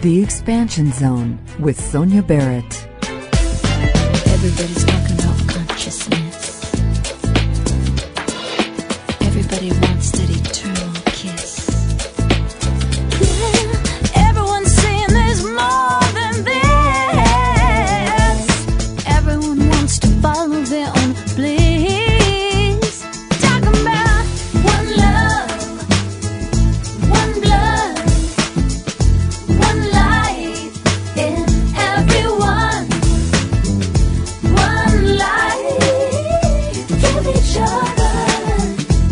The Expansion Zone with Sonia Barrett. Everybody's talking about consciousness. Everybody wants that eternal kiss. Yeah, everyone's saying there's more than this. Everyone wants to follow their own bliss. Talking about one love, one blood, one life in everyone. One life, give each other.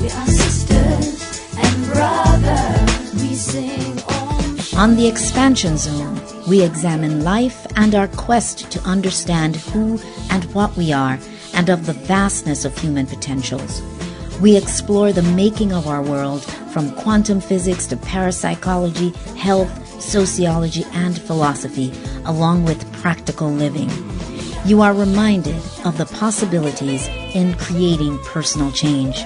We are sisters and brothers. We sing Om. On the Expansion Zone, we examine life and our quest to understand who and what we are and of the vastness of human potentials. We explore the making of our world from quantum physics to parapsychology, health, sociology, and philosophy, along with practical living. You are reminded of the possibilities in creating personal change.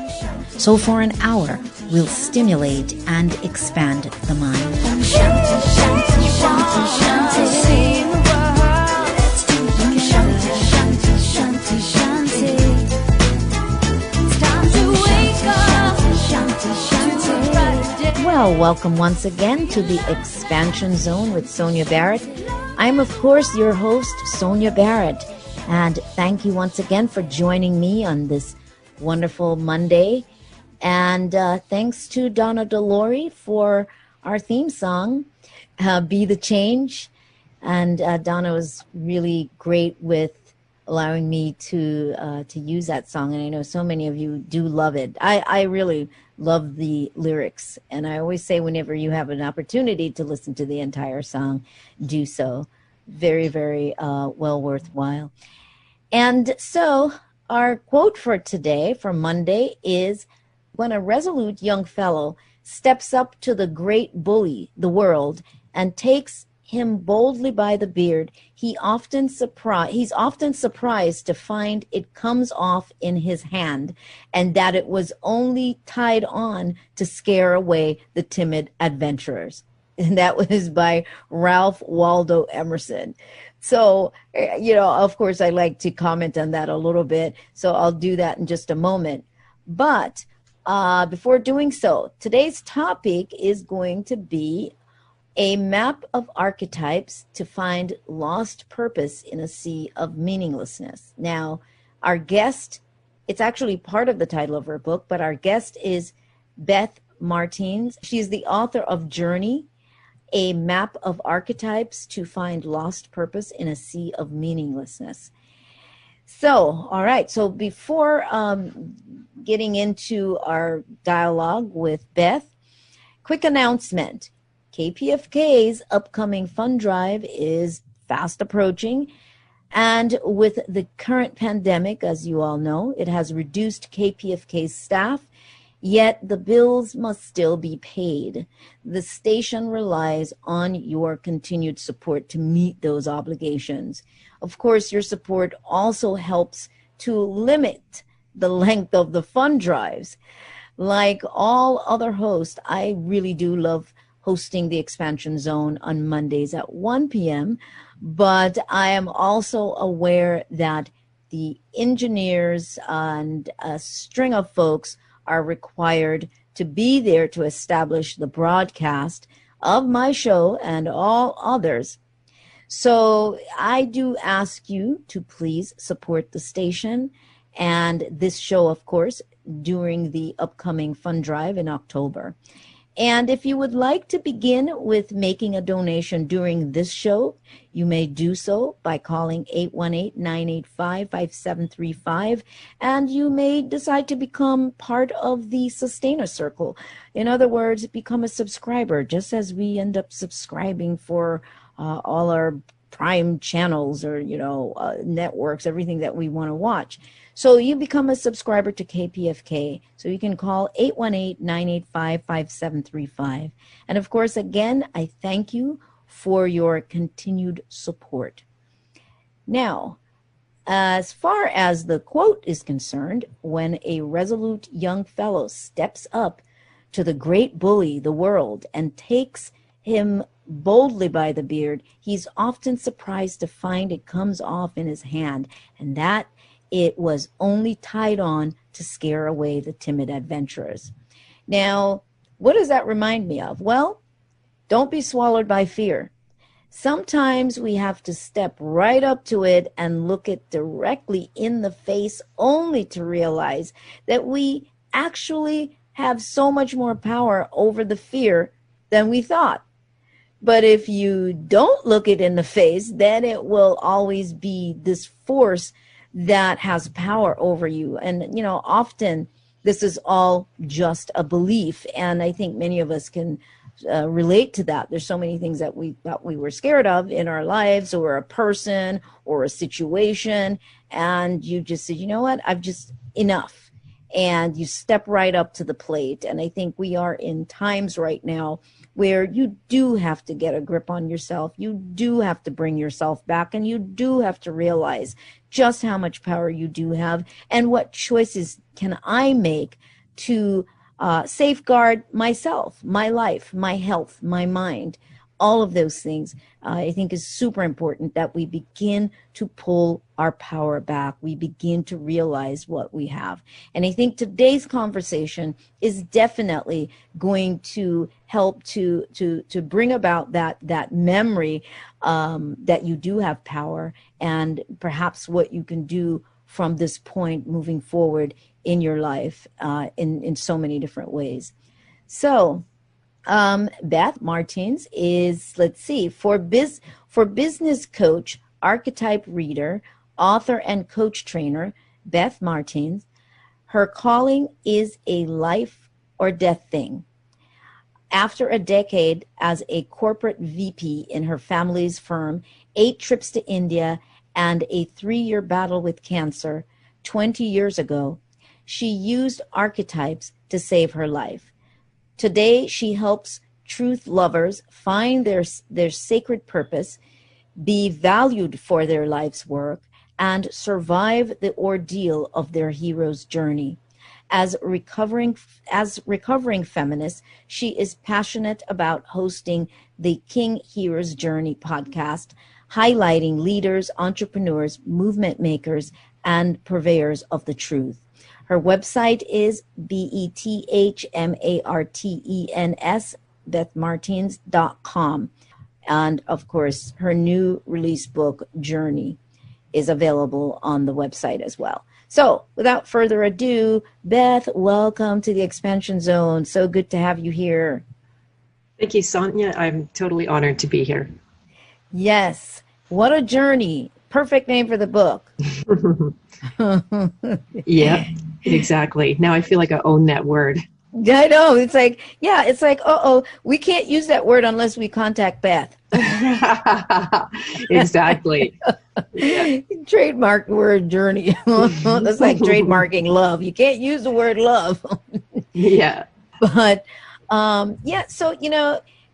So for an hour, we'll stimulate and expand the mind. Shanti, shanti, shanti, shanti. Sing the world. Let's do it together. Shanti, shanti, shanti. It's time to wake up. Shanti, shanti, shanti. Well, welcome once again to the Expansion Zone with Sonia Barrett. I'm, of course, your host, Sonia Barrett. And thank you once again for joining me on this wonderful Monday. And thanks to Donna DeLore for our theme song, Be the Change. And Donna was really great with allowing me to use that song. And I know so many of you do love it. I really love the lyrics. And I always say whenever you have an opportunity to listen to the entire song, do so. Very, very well worthwhile. And so our quote for today, for Monday, is when a resolute young fellow steps up to the great bully, the world, and takes him boldly by the beard, he's often surprised to find it comes off in his hand, and that it was only tied on to scare away the timid adventurers. And that was by Ralph Waldo Emerson. So, of course, I like to comment on that a little bit. So I'll do that in just a moment. But before doing so, today's topic is going to be a map of archetypes to find lost purpose in a sea of meaninglessness. Now, our guest, it's actually part of the title of her book, but our guest is Beth Martens. She's the author of Journey, A Map of Archetypes to Find Lost Purpose in a Sea of Meaninglessness. So, all right. So before getting into our dialogue with Beth, quick announcement. KPFK's upcoming fund drive is fast approaching. And with the current pandemic, as you all know, it has reduced KPFK's staff. Yet the bills must still be paid. The station relies on your continued support to meet those obligations. Of course, your support also helps to limit the length of the fund drives. Like all other hosts, I really do love hosting the Expansion Zone on Mondays at 1 p.m., but I am also aware that the engineers and a string of folks are required to be there to establish the broadcast of my show and all others. So I do ask you to please support the station and this show, of course, during the upcoming fund drive in October. And if you would like to begin with making a donation during this show, you may do so by calling 818-985-5735, and you may decide to become part of the Sustainer Circle. In other words, become a subscriber, just as we end up subscribing for all our prime channels or, networks, everything that we want to watch. So you become a subscriber to KPFK. So you can call 818-985-5735. And of course, again, I thank you for your continued support. Now, as far as the quote is concerned, when a resolute young fellow steps up to the great bully, the world, and takes him boldly by the beard, he's often surprised to find it comes off in his hand, and that it was only tied on to scare away the timid adventurers. Now, what does that remind me of? Well, don't be swallowed by fear. Sometimes we have to step right up to it and look it directly in the face, only to realize that we actually have so much more power over the fear than we thought. But if you don't look it in the face, then it will always be this force that has power over you. And, often this is all just a belief. And I think many of us can relate to that. There's so many things that we thought we were scared of in our lives, or a person or a situation. And you just said, you know what, I've just enough. And you step right up to the plate. And I think we are in times right now where you do have to get a grip on yourself. You do have to bring yourself back, and you do have to realize just how much power you do have, and what choices can I make to safeguard myself, my life, my health, my mind. All of those things, I think, is super important, that we begin to pull our power back. We begin to realize what we have. And I think today's conversation is definitely going to help to bring about that memory that you do have power, and perhaps what you can do from this point moving forward in your life in so many different ways. So, Beth Martens is, for business coach, archetype reader, author, and coach trainer, Beth Martens, her calling is a life or death thing. After a decade as a corporate VP in her family's firm, 8 trips to India, and a 3-year battle with cancer 20 years ago, she used archetypes to save her life. Today, she helps truth lovers find their sacred purpose, be valued for their life's work, and survive the ordeal of their hero's journey. As recovering feminist, she is passionate about hosting the King Hero's Journey podcast, highlighting leaders, entrepreneurs, movement makers, and purveyors of the truth. Her website is BethMartens, BethMartens.com. And of course, her new release book, Journey, is available on the website as well. So without further ado, Beth, welcome to the Expansion Zone. So good to have you here. Thank you, Sonia. I'm totally honored to be here. Yes. What a journey. Perfect name for the book. Yeah, exactly. Now I feel like I own that word. I know. It's like, we can't use that word unless we contact Beth. Exactly. Yeah. Trademark word, journey. That's like trademarking love. You can't use the word love. Yeah. But so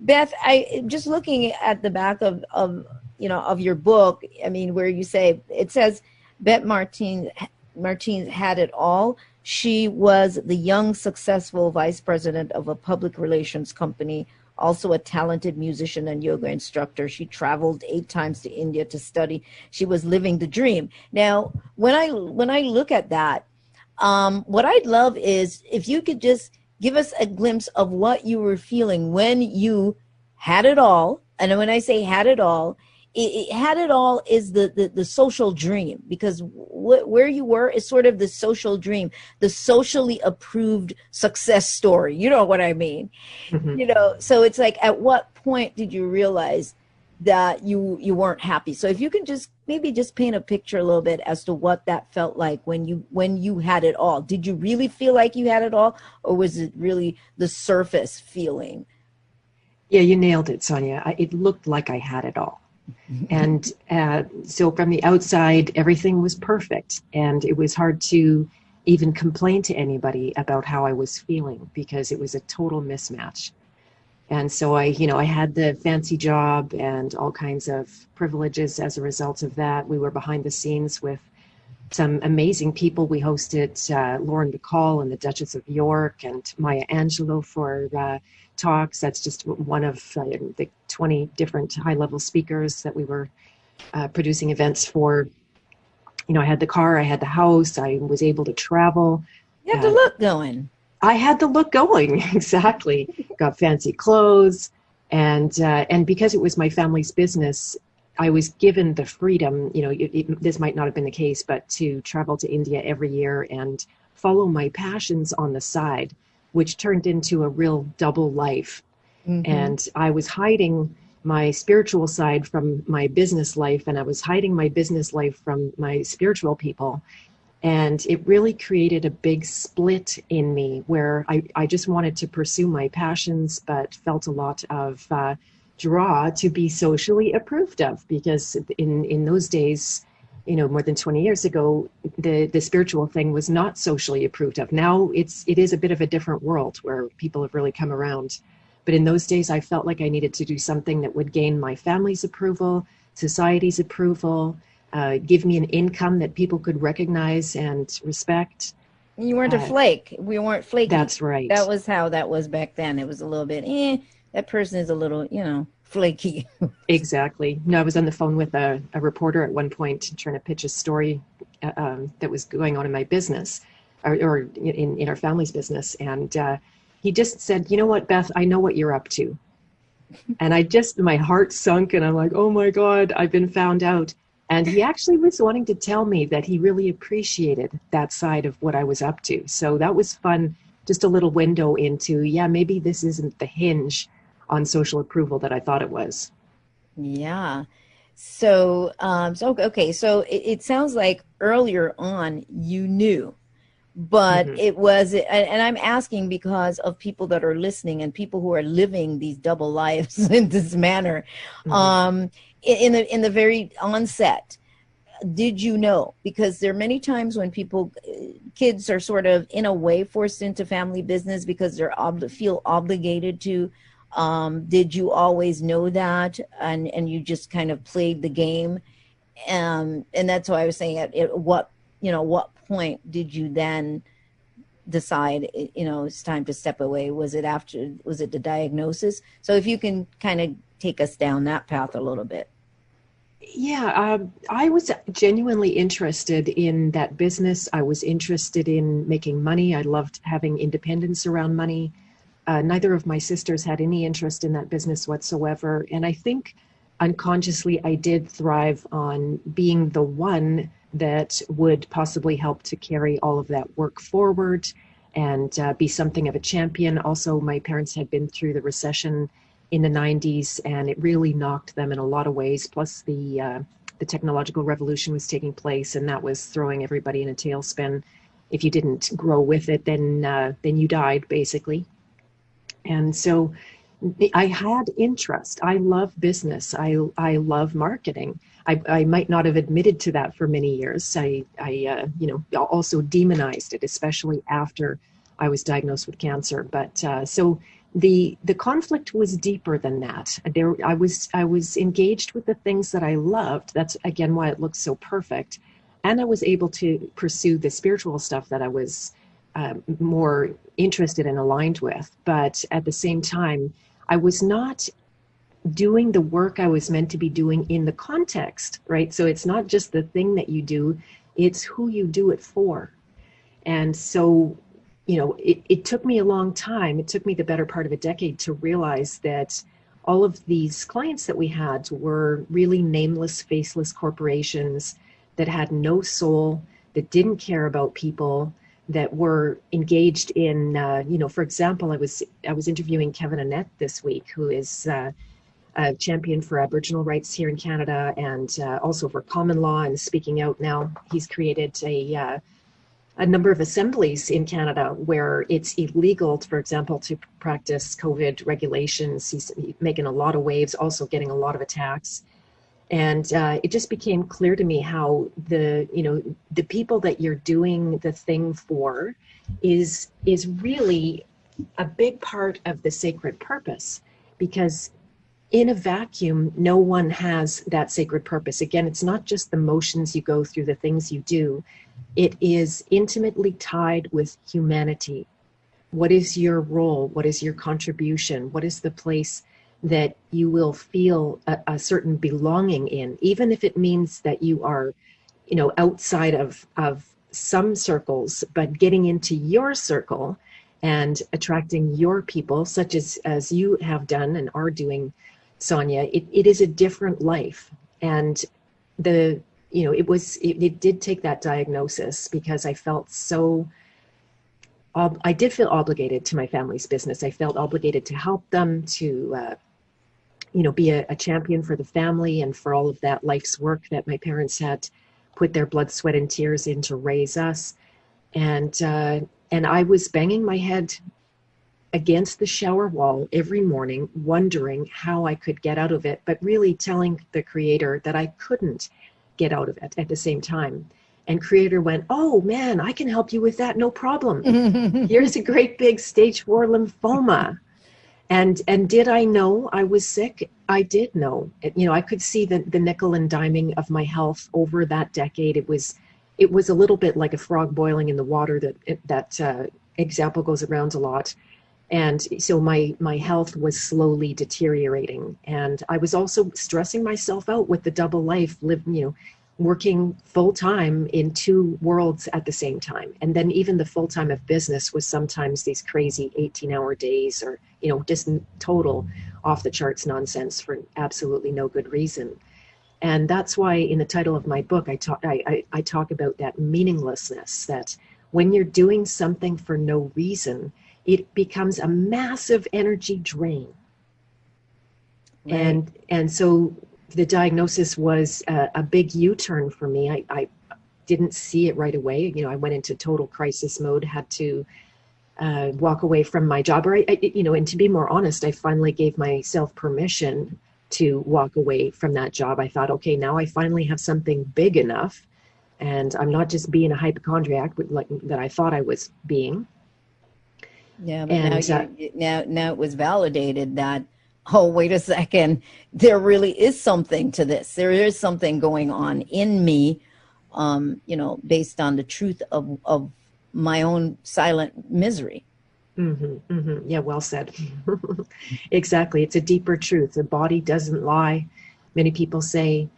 Beth, I just looking at the back of your book, I mean, where you say, it says Beth Martens had it all. She was the young, successful vice president of a public relations company, also a talented musician and yoga instructor. She traveled 8 times to India to study. She was living the dream. Now, when I look at that, what I'd love is if you could just give us a glimpse of what you were feeling when you had it all. And when I say had it all, it had it all is the social dream, because where you were is sort of the social dream, the socially approved success story. You know what I mean? Mm-hmm. So it's like, at what point did you realize that you weren't happy? So if you can just paint a picture a little bit as to what that felt like when you had it all. Did you really feel like you had it all, or was it really the surface feeling? Yeah, you nailed it, Sonia. It looked like I had it all. And so from the outside, everything was perfect. And it was hard to even complain to anybody about how I was feeling, because it was a total mismatch. And so I had the fancy job and all kinds of privileges as a result of that. We were behind the scenes with some amazing people. We hosted Lauren Bacall and the Duchess of York and Maya Angelou for talks. That's just one of the 20 different high-level speakers that we were producing events for. You know, I had the car, I had the house, I was able to travel. You have the look going. I had the look going, exactly. Got fancy clothes, and because it was my family's business, I was given the freedom, you know, this might not have been the case, but to travel to India every year and follow my passions on the side, which turned into a real double life. Mm-hmm. And I was hiding my spiritual side from my business life, and I was hiding my business life from my spiritual people. And it really created a big split in me where I just wanted to pursue my passions, but felt a lot of draw to be socially approved of, because in those days, you know, more than 20 years ago, the spiritual thing was not socially approved of. Now it is a bit of a different world where people have really come around. But in those days, I felt like I needed to do something that would gain my family's approval, society's approval, give me an income that people could recognize and respect. You weren't a flake. We weren't flaky. That's right. That was how that was back then. It was a little bit, that person is a little, you know, flaky. Exactly. No, I was on the phone with a reporter at one point trying to pitch a story that was going on in my business or in our family's business. And he just said, you know what, Beth, I know what you're up to. And my heart sunk and I'm like, oh my God, I've been found out. And he actually was wanting to tell me that he really appreciated that side of what I was up to. So that was fun. Just a little window into, maybe this isn't the hinge on social approval that I thought it was. Yeah. So it sounds like earlier on you knew, but mm-hmm. It was, and I'm asking because of people that are listening and people who are living these double lives in this manner. Mm-hmm. In the very onset, did you know? Because there are many times when kids are sort of in a way forced into family business because they're feel obligated to. Did you always know that, and you just kind of played the game? And that's why I was saying at what point did you then decide, it's time to step away? Was it the diagnosis? So if you can kind of take us down that path a little bit. Yeah, I was genuinely interested in that business. I was interested in making money. I loved having independence around money. Neither of my sisters had any interest in that business whatsoever. And I think unconsciously I did thrive on being the one that would possibly help to carry all of that work forward and be something of a champion. Also, my parents had been through the recession in the 90s, and it really knocked them in a lot of ways. Plus the technological revolution was taking place, and that was throwing everybody in a tailspin. If you didn't grow with it, then you died, basically. And so I had interest. I love business. I love marketing. I might not have admitted to that for many years. I also demonized it, especially after I was diagnosed with cancer. But so the conflict was deeper than that. I was engaged with the things that I loved. That's again why it looks so perfect. And I was able to pursue the spiritual stuff that I was more interested and aligned with. But at the same time, I was not doing the work I was meant to be doing in the context, right? So it's not just the thing that you do, it's who you do it for. And so, it took me a long time. It took me the better part of a decade to realize that all of these clients that we had were really nameless, faceless corporations that had no soul, that didn't care about people, that were engaged in, for example, I was interviewing Kevin Annett this week, who is a champion for Aboriginal rights here in Canada and also for common law and speaking out now. He's created a number of assemblies in Canada where it's illegal, for example, to practice COVID regulations. He's making a lot of waves, also getting a lot of attacks. And it just became clear to me how the people that you're doing the thing for is really a big part of the sacred purpose, because in a vacuum, no one has that sacred purpose. Again, it's not just the motions you go through, the things you do. It is intimately tied with humanity. What is your role? What is your contribution? What is the place that you will feel a certain belonging in, even if it means that you are, outside of some circles, but getting into your circle and attracting your people, such as you have done and are doing, Sonia. It is a different life. And it did take that diagnosis, because I felt I did feel obligated to my family's business. I felt obligated to help them, to be a champion for the family and for all of that life's work that my parents had put their blood, sweat, and tears in to raise us. And I was banging my head against the shower wall every morning, wondering how I could get out of it, but really telling the Creator that I couldn't get out of it at the same time. And Creator went, "Oh man, I can help you with that, no problem. Here's a great big stage 4 lymphoma." And did I know I was sick? I did know. I could see the nickel and diming of my health over that decade. It was a little bit like a frog boiling in the water. That example goes around a lot. And so my health was slowly deteriorating. And I was also stressing myself out with the double life, working full time in 2 worlds at the same time. And then even the full time of business was sometimes these crazy 18-hour days, or, just total off the charts nonsense for absolutely no good reason. And that's why in the title of my book, I talk about that meaninglessness, that when you're doing something for no reason, it becomes a massive energy drain. Right. And so the diagnosis was a big U-turn for me. I didn't see it right away. I went into total crisis mode, had to walk away from my job. And to be more honest, I finally gave myself permission to walk away from that job. I thought, okay, now I finally have something big enough, and I'm not just being a hypochondriac that I thought I was being. Yeah, but now it was validated that, oh, wait a second, there really is something to this. There is something going on in me, based on the truth of my own silent misery. Mm-hmm, mm-hmm. Yeah, well said. Exactly. It's a deeper truth. The body doesn't lie, many people say.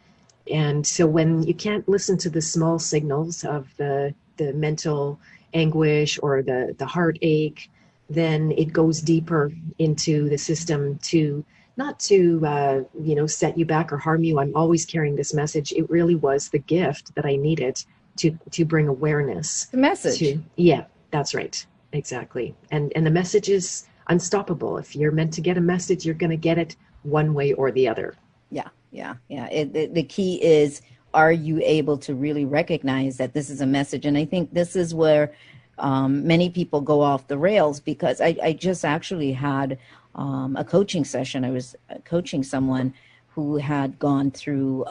And so when you can't listen to the small signals of the mental anguish or the heartache, then it goes deeper into the system not to set you back or harm you. I'm always carrying this message. It really was the gift that I needed to bring awareness. The message. Yeah, that's right. Exactly. And the message is unstoppable. If you're meant to get a message, you're going to get it one way or the other. Yeah. The key is, are you able to really recognize that this is a message? And I think this is where many people go off the rails, because I just actually had a coaching session. I was coaching someone who had gone through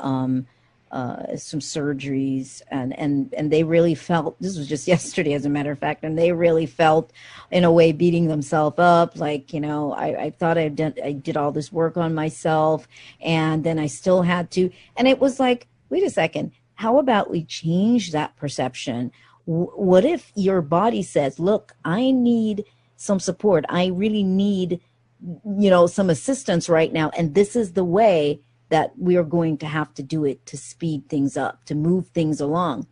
some surgeries, and they really felt, this was just yesterday as a matter of fact, and they really felt in a way beating themselves up, like, I thought I did all this work on myself, and then I still had to, and it was like, wait a second, how about we change that perception? What if your body says, look, I need some support, I really need some assistance right now, and this is the way that we are going to have to do it to speed things up, to move things along.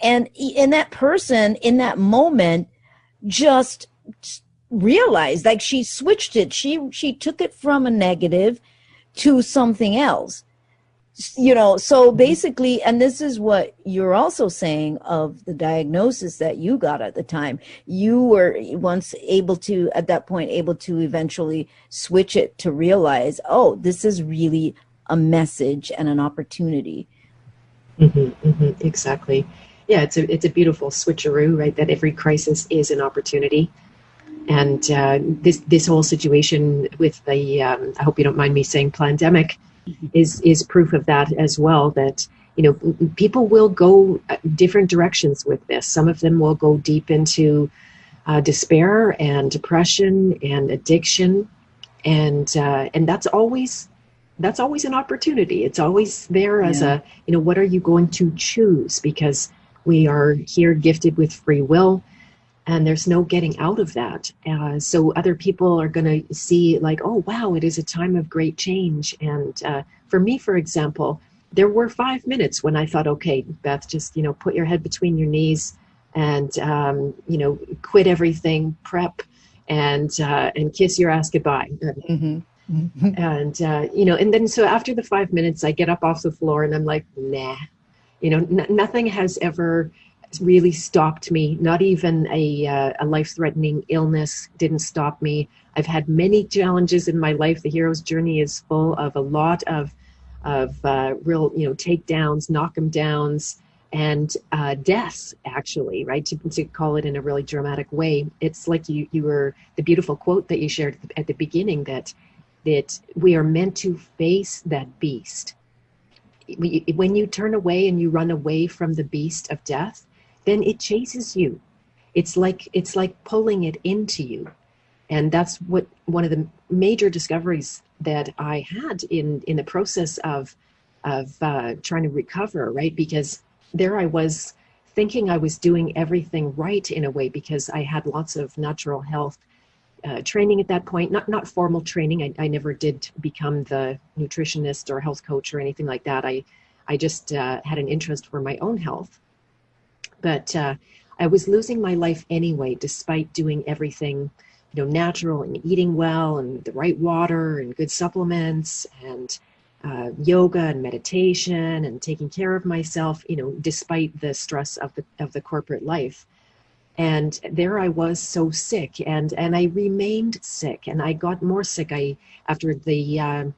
And that person in that moment just realized, like, she switched it. She took it from a negative to something else. So basically, and this is what you're also saying of the diagnosis that you got at the time. You were once able to eventually switch it to realize, oh, this is really a message and an opportunity. Mm-hmm, mm-hmm, exactly. Yeah, it's a beautiful switcheroo, right? That every crisis is an opportunity. And this whole situation with the, I hope you don't mind me saying, pandemic, is proof of that as well. That people will go different directions with this. Some of them will go deep into despair and depression and addiction, and that's always that's always an opportunity. It's always there as a, what are you going to choose? Because we are here gifted with free will, and there's no getting out of that. So other people are going to see like, oh, wow, it is a time of great change. And for me, for example, there were 5 minutes when I thought, okay, Beth, just, put your head between your knees and, quit everything, prep, and kiss your ass goodbye. Mm-hmm. And, and then so after the 5 minutes, I get up off the floor and I'm like, nah, nothing has ever really stopped me. Not even a life-threatening illness didn't stop me. I've had many challenges in my life. The hero's journey is full of a lot of real, takedowns, knock 'em downs, and deaths, actually, right? To call it in a really dramatic way. It's like you were, the beautiful quote that you shared at the beginning, that we are meant to face that beast. When you turn away and you run away from the beast of death, then it chases you. It's like pulling it into you. And that's what one of the major discoveries that I had in the process of trying to recover, right? Because there I was thinking I was doing everything right in a way, because I had lots of natural health training at that point, not formal training. I never did become the nutritionist or health coach or anything like that. I just had an interest for my own health. But I was losing my life anyway, despite doing everything, natural and eating well and the right water and good supplements and yoga and meditation and taking care of myself, despite the stress of the corporate life. And there I was, so sick, and I remained sick, and I got more sick. After the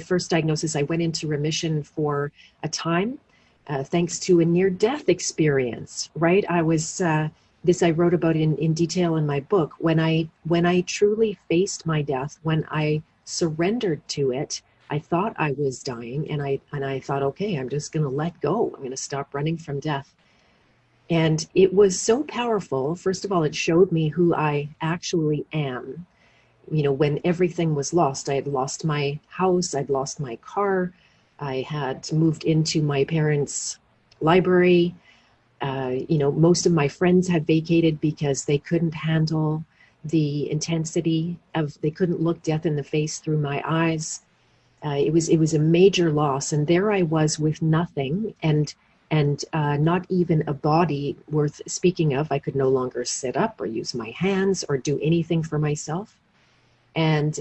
first diagnosis, I went into remission for a time, thanks to a near-death experience. Right, I was this I wrote about in detail in my book. When I truly faced my death, when I surrendered to it, I thought I was dying, and I thought, okay, I'm just going to let go. I'm going to stop running from death. And it was so powerful. First of all, it showed me who I actually am. When everything was lost, I had lost my house, I'd lost my car, I had moved into my parents' library. Most of my friends had vacated because they couldn't handle the intensity they couldn't look death in the face through my eyes. It was a major loss. And there I was with nothing, and not even a body worth speaking of. I could no longer sit up or use my hands or do anything for myself. And,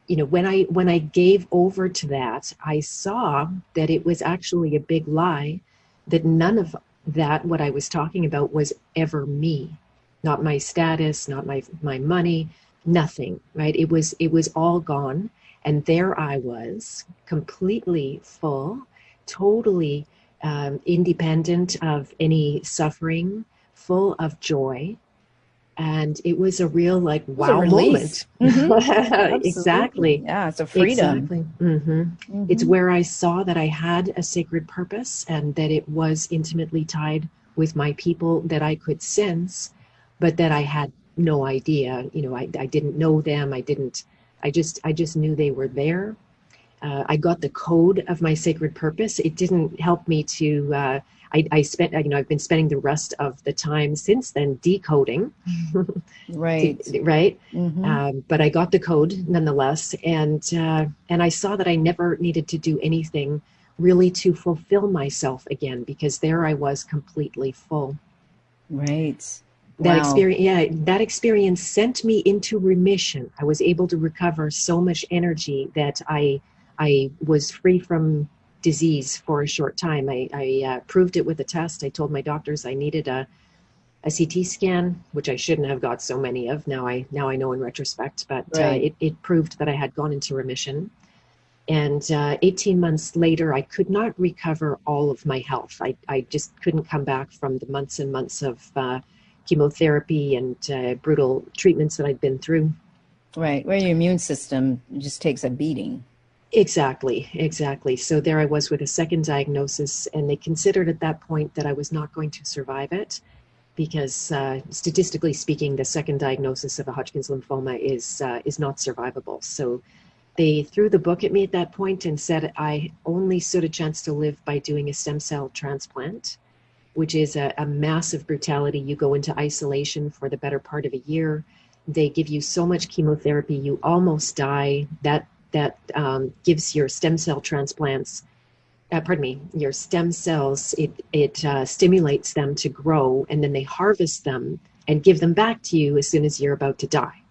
when I gave over to that, I saw that it was actually a big lie, that none of that, what I was talking about, was ever me, not my status, not my money, nothing, right? It was all gone. And there I was, completely full, totally independent of any suffering, full of joy. And it was a real wow moment. Mm-hmm. Exactly. Yeah, it's a freedom. Exactly. Mm-hmm. Mm-hmm. It's where I saw that I had a sacred purpose, and that it was intimately tied with my people that I could sense, but that I had no idea. I didn't know them. I just knew they were there. I got the code of my sacred purpose. It didn't help me to, I've been spending the rest of the time since then decoding. Right. Right. Mm-hmm. But I got the code nonetheless. And I saw that I never needed to do anything really to fulfill myself again, because there I was completely full. Right. That experience sent me into remission. I was able to recover so much energy that I was free from disease for a short time. I proved it with a test. I told my doctors I needed a CT scan, which I shouldn't have got so many of. Now I know in retrospect, but right. It proved that I had gone into remission. And 18 months later, I could not recover all of my health. I just couldn't come back from the months and months of chemotherapy and brutal treatments that I'd been through. Right, where your immune system just takes a beating. Exactly. So there I was with a second diagnosis, and they considered at that point that I was not going to survive it, because statistically speaking, the second diagnosis of a Hodgkin's lymphoma is not survivable. So they threw the book at me at that point and said I only stood a chance to live by doing a stem cell transplant, which is a massive brutality. You go into isolation for the better part of a year. They give you so much chemotherapy, you almost die. That gives your stem cell transplants, your stem cells, it stimulates them to grow, and then they harvest them and give them back to you as soon as you're about to die.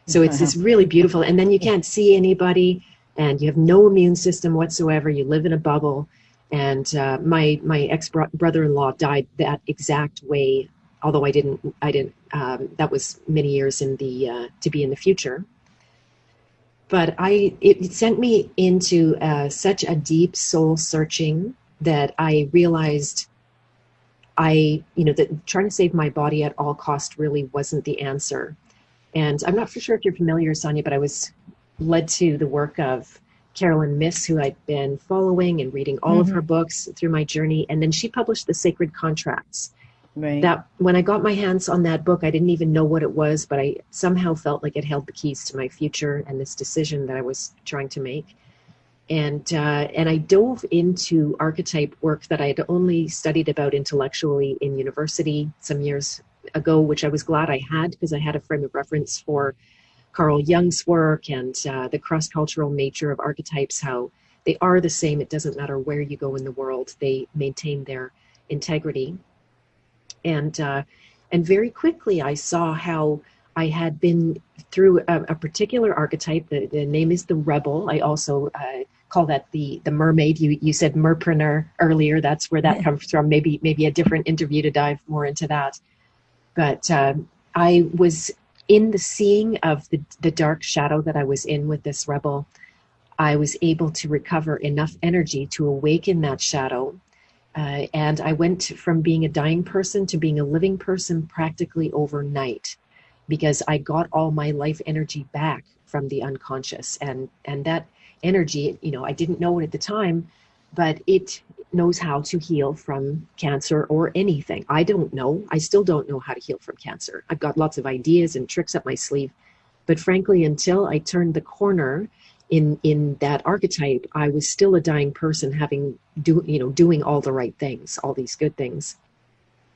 So it's this really beautiful, and then you can't see anybody, and you have no immune system whatsoever. You live in a bubble. And my ex-brother-in-law died that exact way, although I didn't. That was many years in the to be in the future. But it sent me into such a deep soul searching that I realized that trying to save my body at all cost really wasn't the answer. And I'm not for sure if you're familiar, Sonia, but I was led to the work of Carolyn Miss, who I'd been following and reading all of her books through my journey. And then she published The Sacred Contracts. Right. That when I got my hands on that book, I didn't even know what it was, but I somehow felt like it held the keys to my future and this decision that I was trying to make. And I dove into archetype work that I had only studied about intellectually in university some years ago, which I was glad I had, because I had a frame of reference for Carl Jung's work and the cross-cultural nature of archetypes, how they are the same. It doesn't matter where you go in the world. They maintain their integrity. And very quickly I saw how I had been through a particular archetype. The name is the rebel. I also call that the mermaid. You said merpreneur earlier. That's where that comes from. Maybe a different interview to dive more into that. But I was in the seeing of the dark shadow that I was in with this rebel. I was able to recover enough energy to awaken that shadow. And I went from being a dying person to being a living person practically overnight, because I got all my life energy back from the unconscious. And that energy, I didn't know it at the time, but it knows how to heal from cancer or anything. I don't know. I still don't know how to heal from cancer. I've got lots of ideas and tricks up my sleeve. But frankly, until I turned the corner in that archetype, I was still a dying person, doing all the right things, all these good things.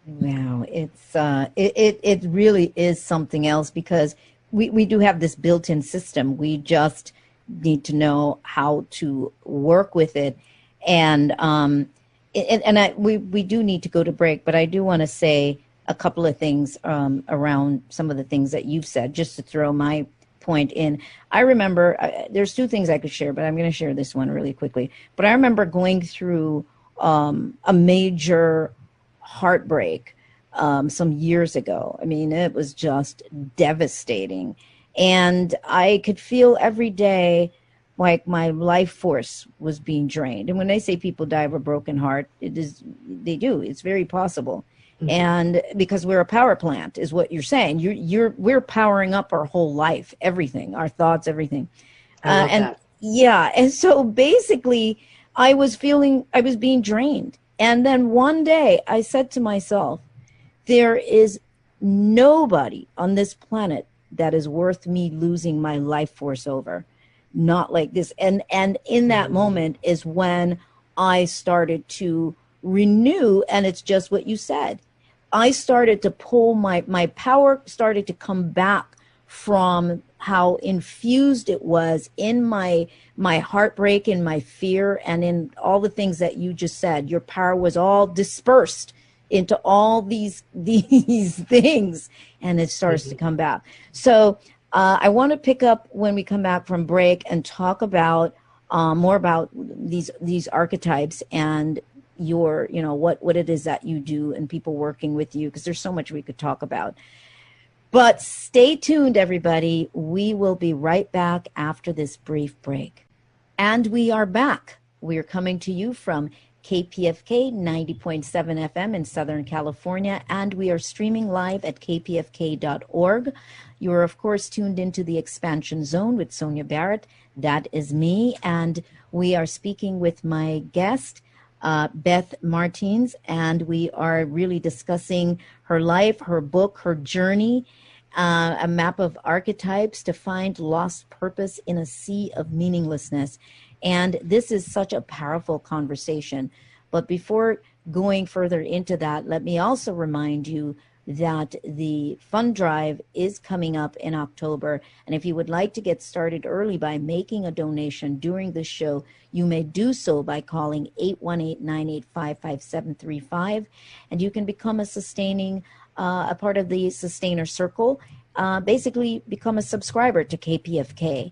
Wow, it's it really is something else, because we do have this built-in system. We just need to know how to work with it. And we do need to go to break, but I do want to say a couple of things around some of the things that you've said, just to throw my point in. I remember there's two things I could share, but I'm going to share this one really quickly. But I remember going through a major heartbreak some years ago. I mean, it was just devastating. And I could feel every day like my life force was being drained. And when they say people die of a broken heart, they do. It's very possible. Mm-hmm. And because we're a power plant is what you're saying. We're powering up our whole life, everything, our thoughts, everything. I love that. Yeah. And so basically I was being drained. And then one day I said to myself, there is nobody on this planet that is worth me losing my life force over. Not like this. And in that moment is when I started to renew, and it's just what you said. I started to pull my power started to come back from how infused it was in my heartbreak, in my fear, and in all the things that you just said. Your power was all dispersed into all these things, and it starts to come back. So I want to pick up when we come back from break and talk about more about these archetypes and your, what it is that you do and people working with you, because there's so much we could talk about. But stay tuned, everybody. We will be right back after this brief break. And we are back. We are coming to you from KPFK 90.7 FM in Southern California, and we are streaming live at kpfk.org. You are, of course, tuned into the Expansion Zone with Sonia Barrett. That is me, and we are speaking with my guest, Beth Martens, and we are really discussing her life, her book, her journey, A Map of Archetypes to Find Lost Purpose in a Sea of Meaninglessness. And this is such a powerful conversation. But before going further into that, let me also remind you that the fund drive is coming up in October. And if you would like to get started early by making a donation during the show, you may do so by calling 818-985-5735. And you can become a part of the Sustainer Circle, basically become a subscriber to KPFK.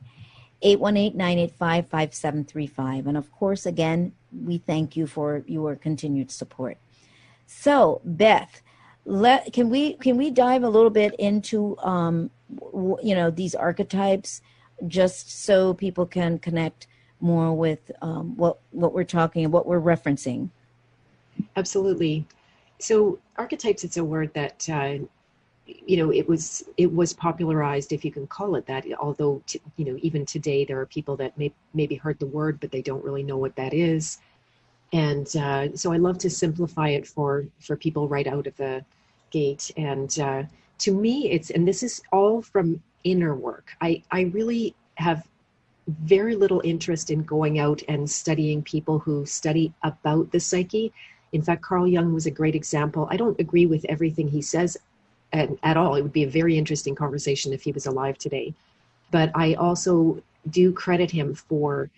818-985-5735. And of course, again, we thank you for your continued support. So, Beth, can we dive a little bit into these archetypes, just so people can connect more with what we're talking, what we're referencing? Absolutely. So archetypes, it's a word that it was popularized, if you can call it that. Although even today there are people that maybe heard the word, but they don't really know what that is. And so I love to simplify it for people right out of the gate. And to me, and this is all from inner work. I really have very little interest in going out and studying people who study about the psyche. In fact, Carl Jung was a great example. I don't agree with everything he says at all. It would be a very interesting conversation if he was alive today. But I also do credit him for,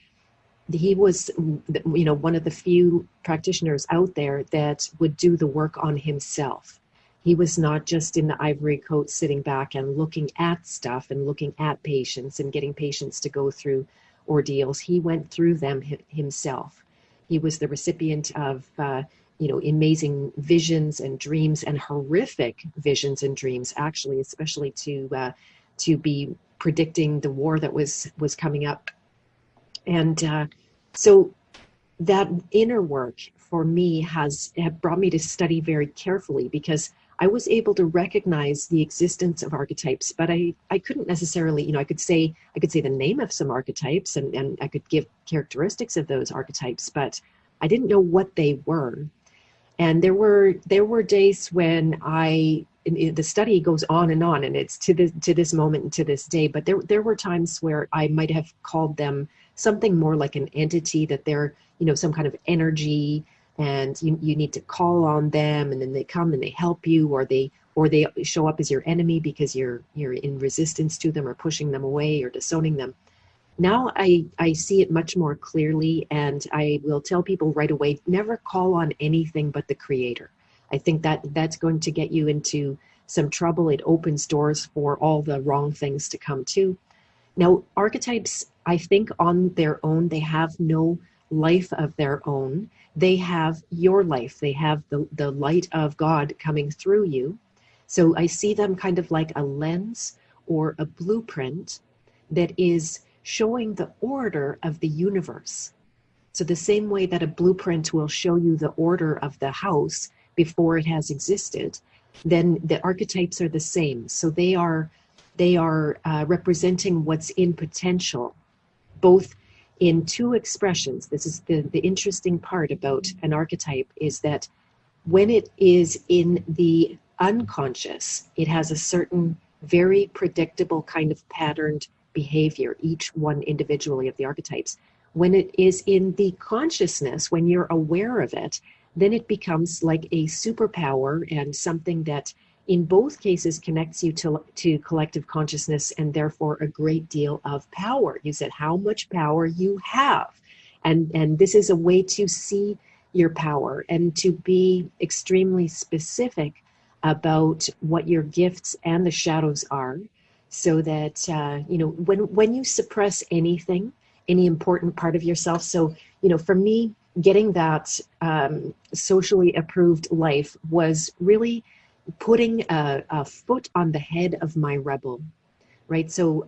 he was, one of the few practitioners out there that would do the work on himself. He was not just in the ivory coat sitting back and looking at stuff and looking at patients and getting patients to go through ordeals. He went through them himself. He was the recipient of amazing visions and dreams, and horrific visions and dreams, actually, especially to be predicting the war that was coming up. And so that inner work for me have brought me to study very carefully, because I was able to recognize the existence of archetypes, but I couldn't necessarily, I could say the name of some archetypes and I could give characteristics of those archetypes, but I didn't know what they were. And there were days when the study goes on, and it's to this moment and to this day, but there were times where I might have called them something more like an entity, that they're, some kind of energy, and you need to call on them, and then they come and they help you, or they show up as your enemy because you're in resistance to them or pushing them away or disowning them. Now I see it much more clearly, and I will tell people right away, never call on anything but the Creator. I think that's going to get you into some trouble. It opens doors for all the wrong things to come to. Now, archetypes, I think on their own, they have no life of their own. They have your life. They have the light of God coming through you. So I see them kind of like a lens or a blueprint that is showing the order of the universe. So the same way that a blueprint will show you the order of the house before it has existed, then the archetypes are the same. So they are representing what's in potential, both in two expressions. This is the interesting part about an archetype, is that when it is in the unconscious, it has a certain very predictable kind of patterned behavior, each one individually of the archetypes. When it is in the consciousness, when you're aware of it, then it becomes like a superpower, and something that in both cases connects you to collective consciousness, and therefore a great deal of power. You said how much power you have. And this is a way to see your power and to be extremely specific about what your gifts and the shadows are, so that, when you suppress anything, any important part of yourself. So, for me, getting that socially approved life was really putting a foot on the head of my rebel, right? So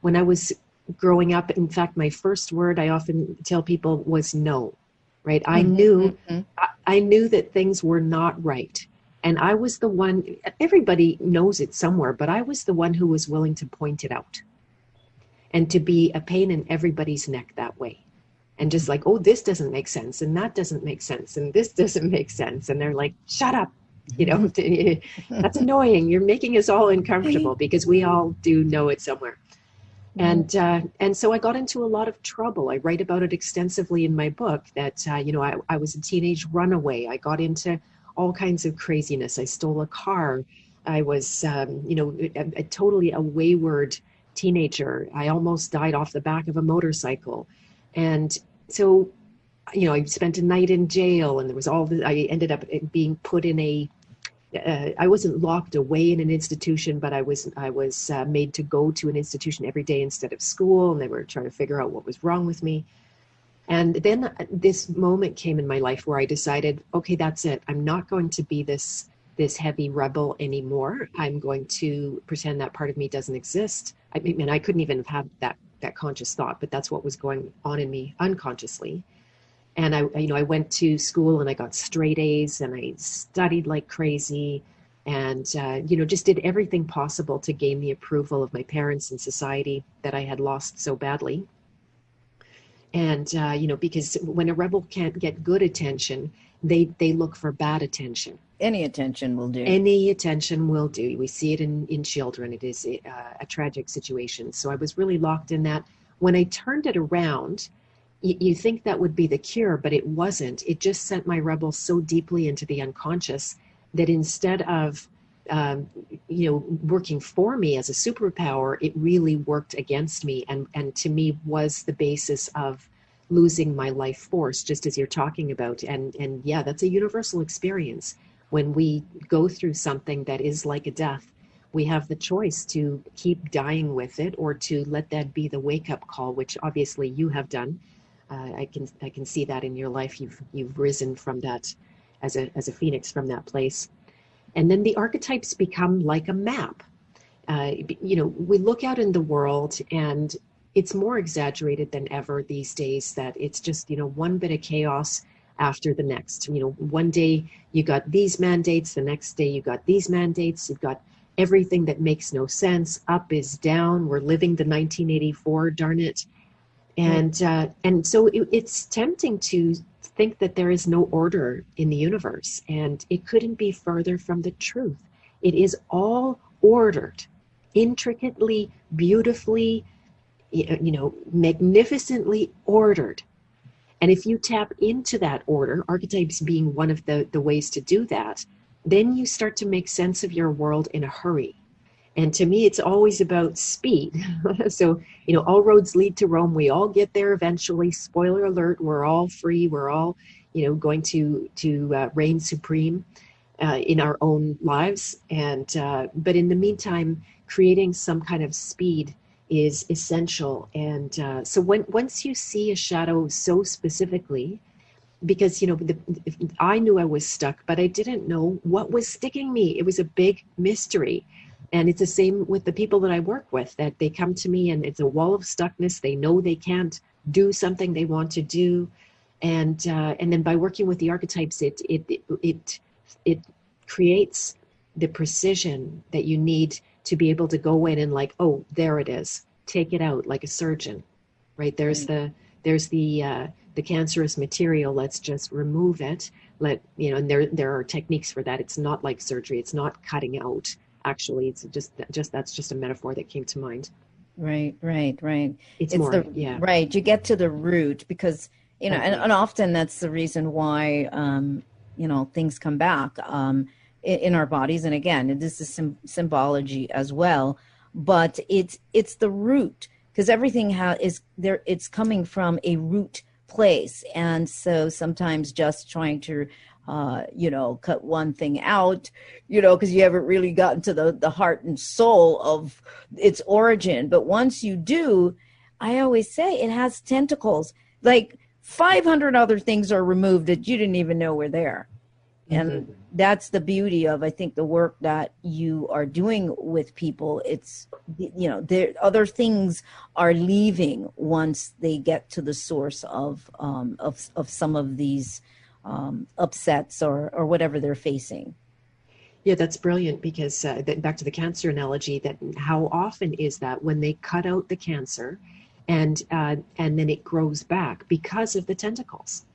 when I was growing up, in fact, my first word I often tell people was no, right? I knew that things were not right. And I was the one, everybody knows it somewhere, but I was the one who was willing to point it out and to be a pain in everybody's neck that way. And just like, oh, this doesn't make sense, and that doesn't make sense, and this doesn't make sense. And they're like, shut up. You know, that's annoying. You're making us all uncomfortable because we all do know it somewhere. And so I got into a lot of trouble. I write about it extensively in my book that, you know, I was a teenage runaway. I got into all kinds of craziness. I stole a car. I was, you know, a totally a wayward teenager. I almost died off the back of a motorcycle. And so, you know, I spent a night in jail, and there was all the, I ended up being put in a, I wasn't locked away in an institution, but I was made to go to an institution every day instead of school, and they were trying to figure out what was wrong with me. And then this moment came in my life where I decided, okay, that's it. I'm not going to be this heavy rebel anymore. I'm going to pretend that part of me doesn't exist. I mean, I couldn't even have had that conscious thought, but that's what was going on in me unconsciously. And I went to school and I got straight A's and I studied like crazy and, you know, just did everything possible to gain the approval of my parents and society that I had lost so badly. And, you know, because when a rebel can't get good attention, they look for bad attention. Any attention will do. Any attention will do. We see it in children. It is a tragic situation. So I was really locked in that. When I turned it around, you think that would be the cure, but it wasn't. It just sent my rebel so deeply into the unconscious that instead of, you know, working for me as a superpower, it really worked against me, and to me was the basis of losing my life force, just as you're talking about. And yeah, that's a universal experience. When we go through something that is like a death, we have the choice to keep dying with it or to let that be the wake-up call, which obviously you have done. I can see that in your life. You've risen from that as a phoenix from that place. And then the archetypes become like a map. You know, we look out in the world and it's more exaggerated than ever these days, that it's just, you know, one bit of chaos after the next. You know, one day you got these mandates, the next day you got these mandates, you've got everything that makes no sense. Up is down. We're living the 1984, darn it. And so it's tempting to think that there is no order in the universe, and it couldn't be further from the truth. It is all ordered, intricately, beautifully, you know, magnificently ordered. And if you tap into that order, archetypes being one of the ways to do that, then you start to make sense of your world in a hurry. And to me, it's always about speed. So, you know, all roads lead to Rome. We all get there eventually. Spoiler alert, we're all free. We're all, you know, going to reign supreme in our own lives. And but in the meantime, creating some kind of speed is essential. And so once you see a shadow so specifically, because, you know, I knew I was stuck, but I didn't know what was sticking me. It was a big mystery. And it's the same with the people that I work with, that they come to me and it's a wall of stuckness. They know they can't do something they want to do. And then by working with the archetypes, it creates the precision that you need to be able to go in and like, oh, there it is. Take it out like a surgeon, right? There's the cancerous material. Let's just remove it. You know, and there are techniques for that. It's not like surgery. It's not cutting out. Actually, it's just that's just a metaphor that came to mind. Right. It's more, yeah. Right. You get to the root because, you know, and often that's the reason why, you know, things come back in our bodies. And again, this is symbology as well, but it's the root, because everything is there. It's coming from a root place. And so sometimes just trying to, you know, cut one thing out, you know, because you haven't really gotten to the heart and soul of its origin. But once you do, I always say it has tentacles. Like 500 other things are removed that you didn't even know were there. And that's the beauty of, I think, the work that you are doing with people. It's, you know, other things are leaving once they get to the source of some of these upsets or whatever they're facing. Yeah, that's brilliant, because back to the cancer analogy, that how often is that when they cut out the cancer and then it grows back because of the tentacles.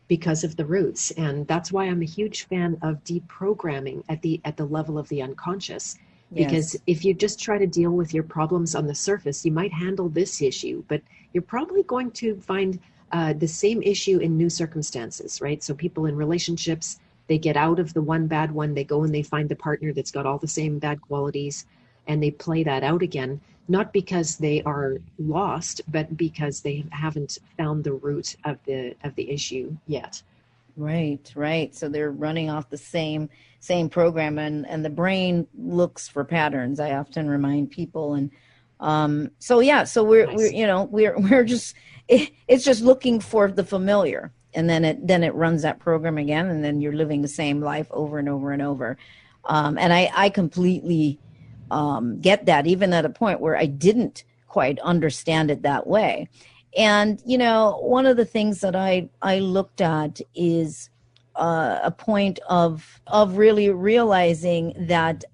because of the roots. And that's why I'm a huge fan of deprogramming at the level of the unconscious. Because Yes. if you just try to deal with your problems on the surface, you might handle this issue, but you're probably going to find the same issue in new circumstances, right? So people in relationships, they get out of the one bad one, they go and they find the partner that's got all the same bad qualities, and they play that out again, not because they are lost, but because they haven't found the root of the issue yet. Right, right. So they're running off the same program, and the brain looks for patterns. I often remind people, and so yeah, so we're Nice. we're just it's just looking for the familiar, and then it runs that program again, and then you're living the same life over and over and over. And I completely get that, even at a point where I didn't quite understand it that way. And, one of the things that I looked at is a point of really realizing that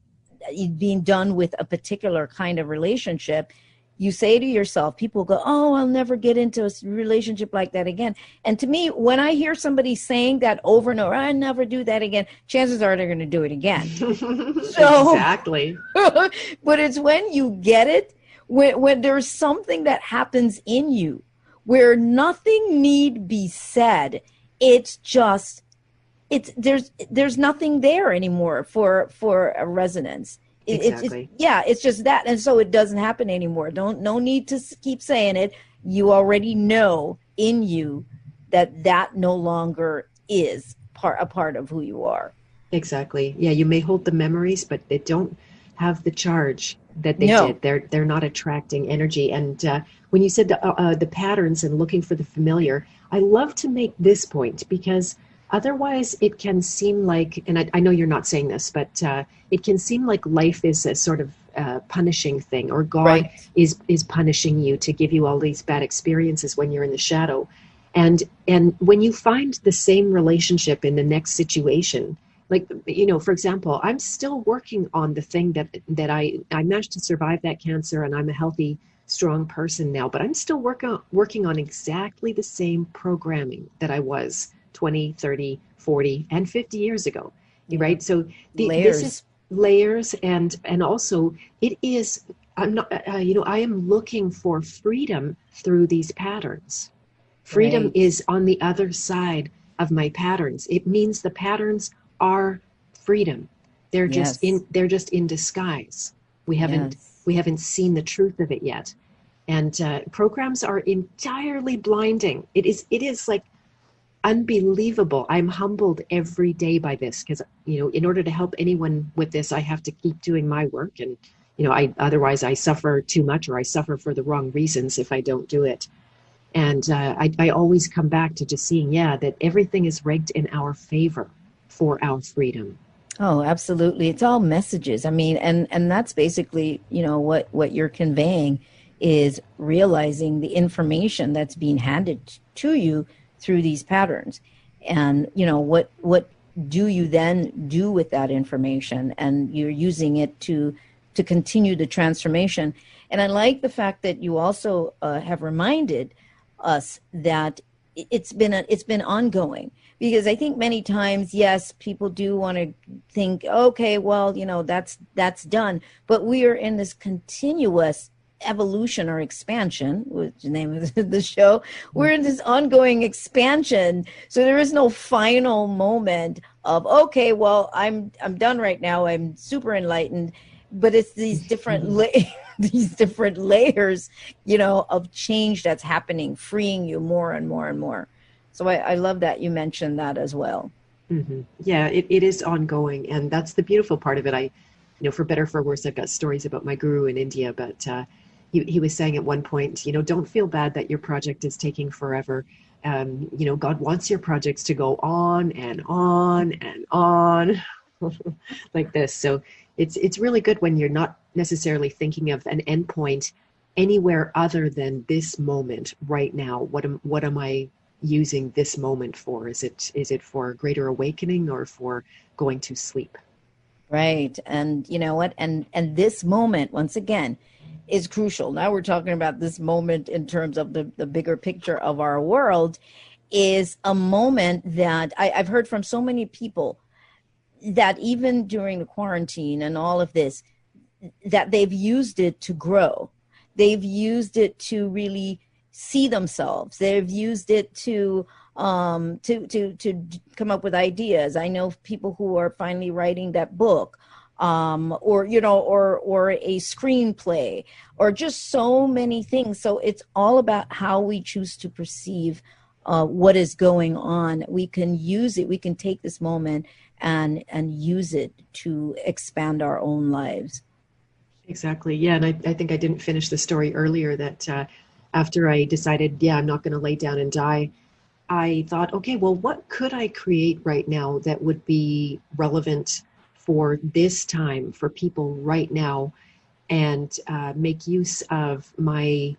being done with a particular kind of relationship, you say to yourself, people go, oh, I'll never get into a relationship like that again. And to me, when I hear somebody saying that over and over, I never do that again, chances are they're going to do it again. So, Exactly. but it's when you get it, when there's something that happens in you where nothing need be said. It's just, there's nothing there anymore for a resonance. Exactly. It's just that. And so it doesn't happen anymore. No need to keep saying it. You already know in you that no longer is a part of who you are. Exactly. Yeah, you may hold the memories, but they don't have the charge that they No. did. They're not attracting energy. And when you said the patterns and looking for the familiar, I love to make this point, because otherwise it can seem like, and I know you're not saying this, but it can seem like life is a sort of punishing thing, or God Right. is punishing you to give you all these bad experiences when you're in the shadow. And when you find the same relationship in the next situation, like, for example, I'm still working on the thing that I managed to survive that cancer, and I'm a healthy, strong person now, but I'm still working on exactly the same programming that I was 20, 30, 40, and 50 years ago, right? So Layers. this is layers, and also it is, I'm not, I am looking for freedom through these patterns. Freedom Right. is on the other side of my patterns. It means the patterns are freedom. They're Yes. they're just in disguise. We haven't seen the truth of it yet. And programs are entirely blinding. It is like unbelievable. I'm humbled every day by this, because in order to help anyone with this, I have to keep doing my work, and otherwise I suffer too much, or I suffer for the wrong reasons if I don't do it. And I always come back to just seeing, that everything is rigged in our favor for our freedom. Oh, absolutely. It's all messages. I mean, and that's basically, what you're conveying is realizing the information that's being handed to you through these patterns. And, what do you then do with that information? And you're using it to continue the transformation. And I like the fact that you also have reminded us that it's been ongoing. Because I think many times, yes, people do want to think, okay, well, that's done. But we are in this continuous evolution or expansion, which is the name of the show. We're in this ongoing expansion. So there is no final moment of, okay, well, I'm done right now. I'm super enlightened. But it's these different these different layers, of change that's happening, freeing you more and more and more. So I love that you mentioned that as well. Mm-hmm. Yeah, it is ongoing. And that's the beautiful part of it. For better or for worse, I've got stories about my guru in India, but he was saying at one point, don't feel bad that your project is taking forever. God wants your projects to go on and on and on like this. So it's really good when you're not necessarily thinking of an endpoint anywhere other than this moment right now. What am I using this moment for? Is it for greater awakening, or for going to sleep? Right. And you know what? And this moment, once again, is crucial. Now we're talking about this moment in terms of the bigger picture of our world. is a moment that I've heard from so many people that even during the quarantine and all of this, that they've used it to grow. They've used it to really see themselves. They've used it to come up with ideas. I know people who are finally writing that book, or a screenplay, or just so many things. So it's all about how we choose to perceive what is going on. We can use it. We can take this moment and use it to expand our own lives. Exactly. Yeah. And I think I didn't finish the story earlier that after I decided, I'm not going to lay down and die, I thought, okay, well, what could I create right now that would be relevant for this time, for people right now, and make use of my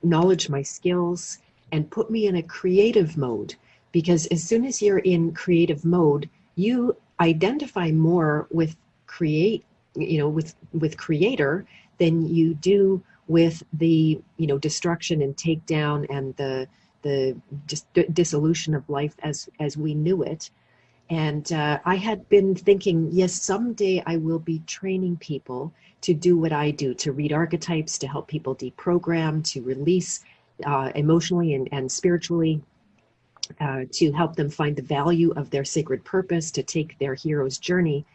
knowledge, my skills, and put me in a creative mode. Because as soon as you're in creative mode, you identify more with with creator than you do with the destruction and takedown and the just dissolution of life as we knew it. And I had been thinking, yes, someday I will be training people to do what I do, to read archetypes, to help people deprogram, to release emotionally and spiritually, to help them find the value of their sacred purpose, to take their hero's journey.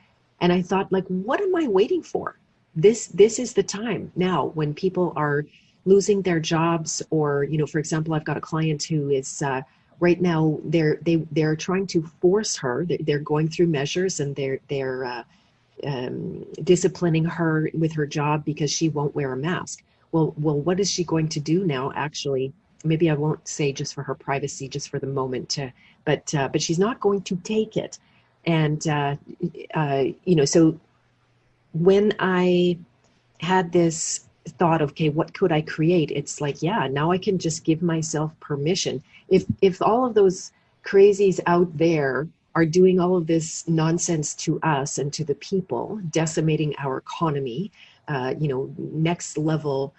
And I thought, like, what am I waiting for? This is the time now when people are losing their jobs, or, for example, I've got a client who is right now they're trying to force her. They're going through measures, and they're disciplining her with her job because she won't wear a mask. Well, what is she going to do now? Actually, maybe I won't say just for her privacy, just for the moment, but she's not going to take it. And so when I had this thought of, okay, what could I create? It's like, now I can just give myself permission. If all of those crazies out there are doing all of this nonsense to us and to the people, decimating our economy, next level,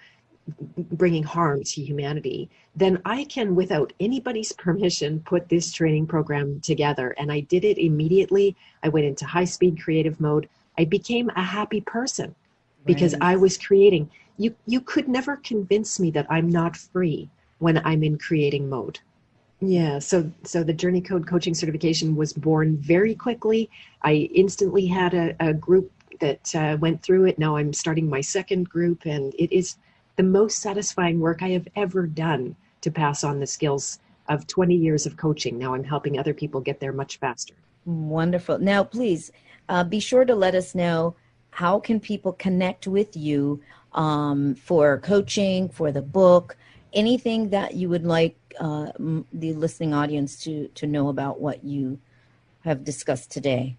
bringing harm to humanity, then I can, without anybody's permission, put this training program together. And I did it immediately. I went into high-speed creative mode. I became a happy person because Right. I was creating. You could never convince me that I'm not free when I'm in creating mode. Yeah, so the Journey Code coaching certification was born very quickly. I instantly had a group that went through it. Now I'm starting my second group, and it is the most satisfying work I have ever done to pass on the skills of 20 years of coaching. Now I'm helping other people get there much faster. Wonderful. Now, please be sure to let us know, how can people connect with you for coaching, for the book, anything that you would like the listening audience to know about what you have discussed today?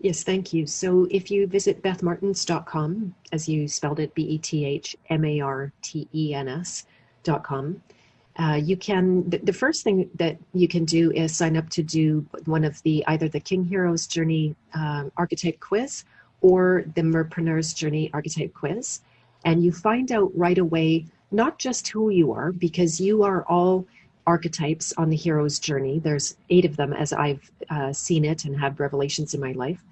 Yes, thank you. So if you visit bethmartens.com, as you spelled it, BETHMARTENS.com, you can, the first thing that you can do is sign up to do one of either the King Hero's Journey Archetype Quiz or the Merpreneur's Journey Archetype Quiz. And you find out right away, not just who you are, because you are all archetypes on the hero's journey. There's 8 of them as I've seen it and have revelations in my life.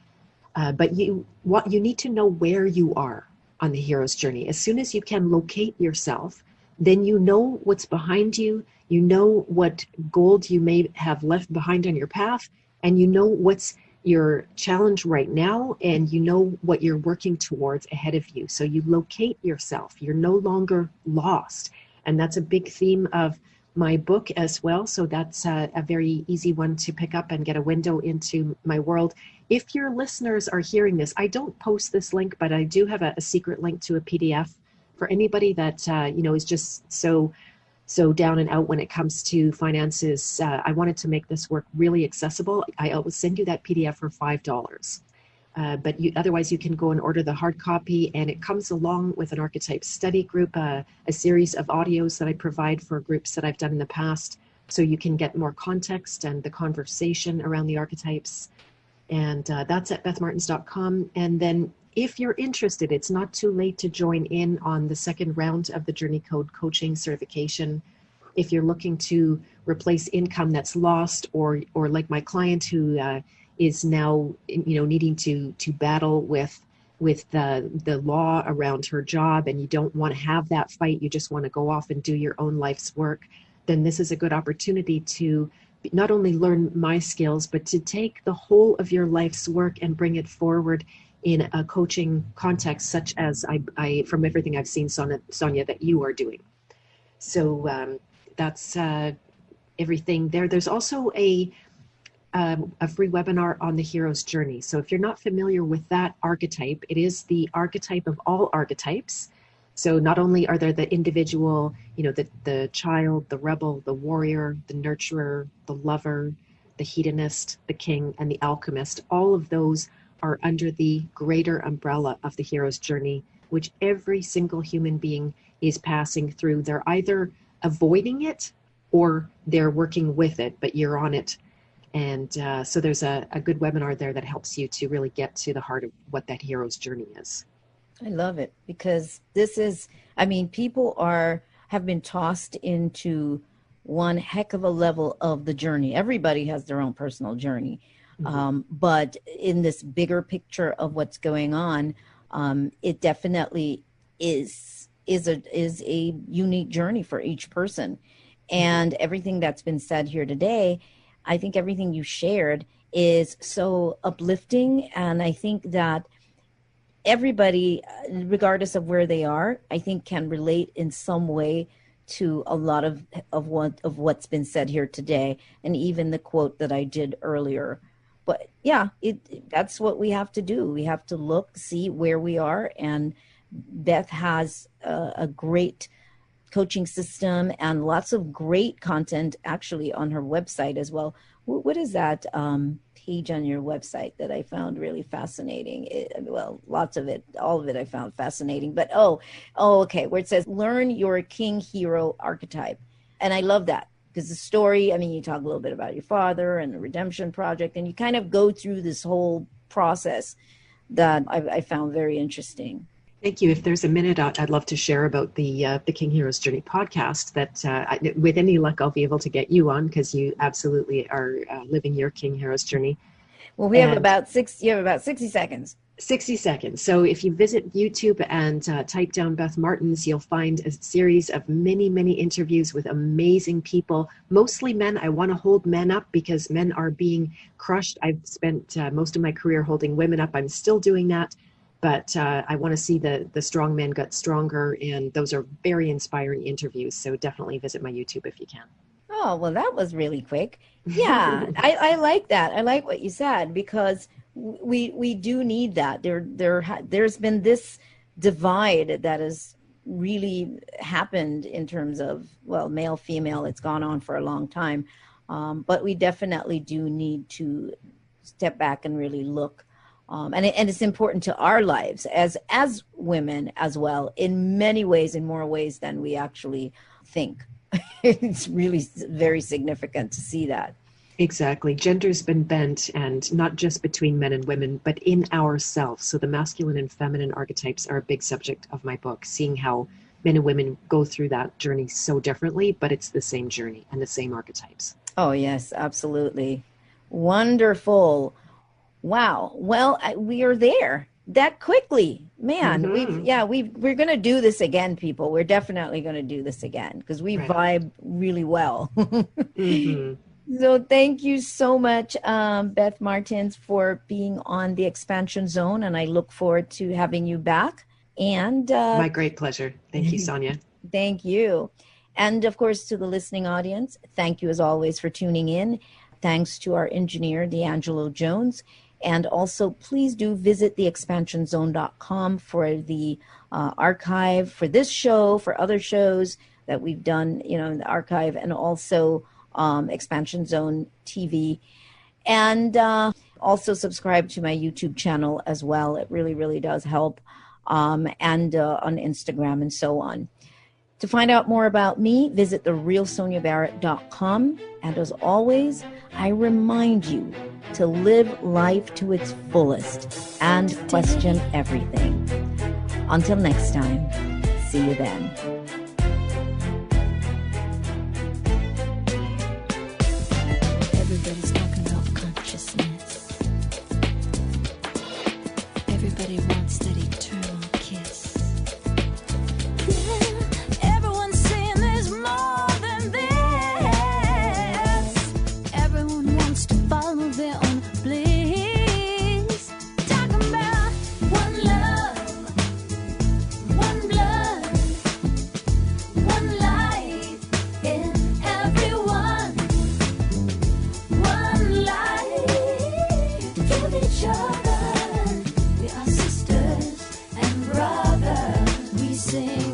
But you need to know where you are on the hero's journey. As soon as you can locate yourself, then you know what's behind you, you know what gold you may have left behind on your path, and you know what's your challenge right now, and you know what you're working towards ahead of you. So you locate yourself. You're no longer lost. And that's a big theme of my book as well. So that's a very easy one to pick up and get a window into my world. If your listeners are hearing this, I don't post this link, but I do have a secret link to a PDF for anybody that is just so down and out when it comes to finances. I wanted to make this work really accessible. I will send you that PDF for $5. But otherwise you can go and order the hard copy, and it comes along with an archetype study group, a series of audios that I provide for groups that I've done in the past, so you can get more context and the conversation around the archetypes. And that's at bethmartens.com. And then if you're interested, it's not too late to join in on the second round of the Journey Code coaching certification. if you're looking to replace income that's lost, or like my client who is now, needing to battle with the law around her job, and you don't want to have that fight, you just want to go off and do your own life's work, then this is a good opportunity to not only learn my skills, but to take the whole of your life's work and bring it forward in a coaching context, such as I from everything I've seen, Sonia, that you are doing. So that's everything there. There's also a free webinar on the hero's journey. So if you're not familiar with that archetype, it is the archetype of all archetypes. So not only are there the individual, the child, the rebel, the warrior, the nurturer, the lover, the hedonist, the king, and the alchemist, all of those are under the greater umbrella of the hero's journey, which every single human being is passing through. They're either avoiding it or they're working with it, but you're on it. And so there's a good webinar there that helps you to really get to the heart of what that hero's journey is. I love it, because this is, people have been tossed into one heck of a level of the journey. Everybody has their own personal journey. Mm-hmm. But in this bigger picture of what's going on, it definitely is a unique journey for each person. And everything that's been said here today, I think everything you shared is so uplifting. And I think that everybody, regardless of where they are, I think can relate in some way to a lot of what's been said here today, and even the quote that I did earlier. But yeah, that's what we have to do. We have to look, see where we are. And Beth has a great coaching system and lots of great content actually on her website as well. What is that page on your website that I found really fascinating? Lots of it, all of it I found fascinating. But okay, where it says, learn your king hero archetype. And I love that, because the story, you talk a little bit about your father and the redemption project, and you kind of go through this whole process that I found very interesting. Thank you. If there's a minute, I'd love to share about the King Hero's Journey podcast that with any luck, I'll be able to get you on, because you absolutely are living your King Hero's Journey. Well, you have about 60 seconds. 60 seconds. So if you visit YouTube and type down Beth Martens, you'll find a series of many, many interviews with amazing people, mostly men. I want to hold men up because men are being crushed. I've spent most of my career holding women up. I'm still doing that. But I want to see the strong men get stronger, and those are very inspiring interviews. So definitely visit my YouTube if you can. Oh, well, that was really quick. Yeah, I like that. I like what you said, because we do need that. There's been this divide that has really happened in terms of, male, female. It's gone on for a long time. But we definitely do need to step back and really look. And it's important to our lives as women as well, in many ways, in more ways than we actually think. It's really very significant to see that. Exactly. Gender's been bent, and not just between men and women, but in ourselves. So the masculine and feminine archetypes are a big subject of my book, seeing how men and women go through that journey so differently, but it's the same journey and the same archetypes. Oh, yes, absolutely. Wonderful. Wow. Well, we are there that quickly, man. Mm-hmm. We're going to do this again, people. We're definitely going to do this again, because we vibe really well. Mm-hmm. So thank you so much, Beth Martens, for being on the Expansion Zone. And I look forward to having you back. And my great pleasure. Thank you, Sonia. Thank you. And of course, to the listening audience, thank you as always for tuning in. Thanks to our engineer, D'Angelo Jones. And also, please do visit theexpansionzone.com for the archive for this show, for other shows that we've done, in the archive, and also Expansion Zone TV. And also subscribe to my YouTube channel as well. It really, really does help. And on Instagram and so on. To find out more about me, visit therealsoniabarrett.com. And as always, I remind you to live life to its fullest and question everything. Until next time, see you then. wants to follow their own bliss. Talking about one love, one blood, one life in everyone, one life. Give each other. We are sisters and brothers. We sing.